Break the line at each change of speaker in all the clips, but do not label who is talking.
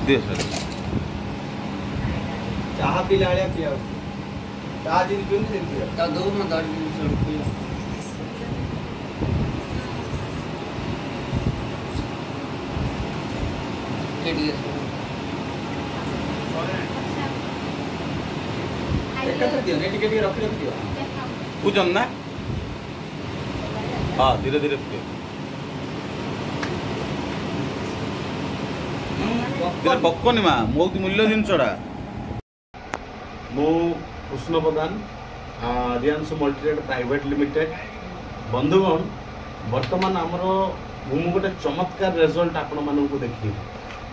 दे sir
चाह पिला पिया चाह दिन क्यों से पिया
दो में 10 दिन से पिया
दियो ने टिके रख दियो
पूजन ना हाँ धीरे धीरे धीरे पक्कनी माँ बहुत मूल्य जिनसटा
मु कृष्ण प्रधान रियांस मल्टीरेट प्राइवेट लिमिटेड बंधुगण वर्तमान आमर मु गोटे चमत्कार रिजल्ट आपण मानक देखी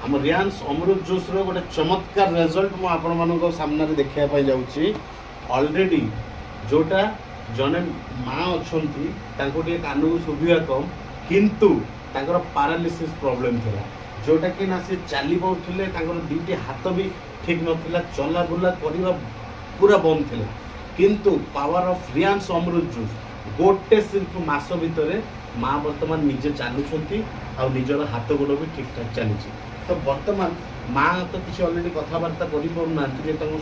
आम रियांस अमृत जूस रो गोटे चमत्कार रिजल्ट मु आपण मानक सामने देखा जाऊँगी ऑलरेडी जोटा जने माँ अच्छा कान को शुभा कम किंतु तांकर पैरालिसिस प्रॉब्लम थिला जोटा कि ना से चली पाउथिले तांकर दीटी हाथ भी ठीक नथिला चला बुला करबा पूरा बंद थिला किंतु पावर ऑफ रियांस अमृत जूस गोटे सिर्फ मास भितरे माँ वर्तमान निजे चलुछंती आ निजर हाथ गोड़ भी ठीक ठाक चली तो वर्तमान माँ तो किसी ऑलरेडी कथबार्ता कर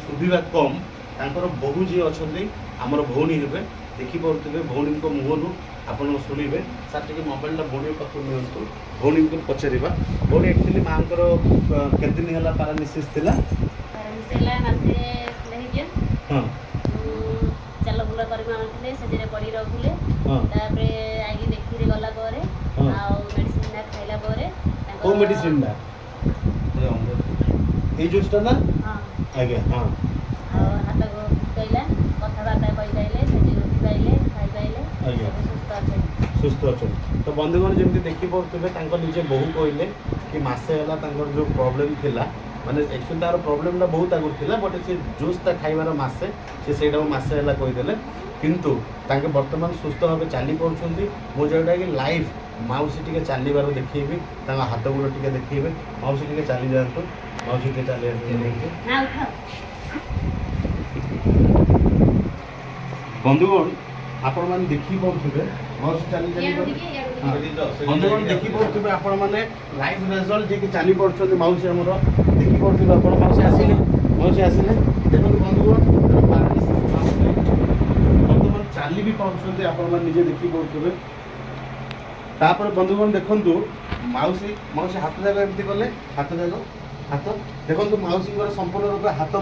सुविधा कम तांकर बहु जी अच्छा आमर भौणी हे देखिपे भौणी मुहर आप शुणे सर टे मोबाइल भौणी पाखु नि भौणी को पचारा भौणी एक्चुअली माँ केते दिन है पैरालिसिस थिला हाँ
चल बुला करते से पड़ी रखुले आई देखी गला मेडिसिन खाइला
को मेडिसिन ना ए जूसटा ना आज्ञा हाँ
हाथ कहला कथबार्ता कही पाइले से पाइले खाई पाइले
सुस्थ अच्छा तो बंधुगण जमी देखिपे निजे बहु कहले कि मसे है जो प्रॉब्लम थिला माने एक्चुअली तार प्रॉब्लम बहुत आगुर थिला बट से जूसटा खाइबार मसे से मसे है कहीदेले किंतु तांके वर्तमान सुस्थ भाव चली पार्टी मुझे कि लाइफ माउसी टी चलबार देखी हाथ गोड़ टी देखिए माउसी टी चली जातु माउसी टी चल बंधुगण आपण मैंने देखी पारे माउसी चली बंधुगण देखी पारे आपण मैंने लाइफ रिजल्ट जी चली पार्टी माउसी आमर देखी पारे आप माउसी आसिले देखो बंधुगण बर्तमान चली भी पार्टी आपण मैंने देखी पारे तापर बंधुगण देखु माउसी माउसी हाथ जाक एमती कले हाथ जाक हाथ देखो माउसी संपूर्ण रूप हाथ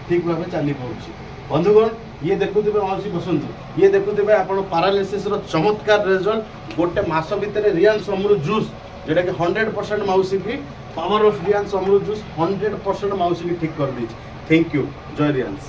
ठीक भाव चली पाँच बंधुगण ये देखुवे माउसी बसंतु ये देखुवे आप पैरालिसिस चमत्कार रिजल्ट गोटे मास भितर रियांस अमृत जूस जोटा कि 100% माउसी की पावर ऑफ रियांस अमृत जूस 100% माउसी की ठीक कर दी। थैंक यू जय रियांस।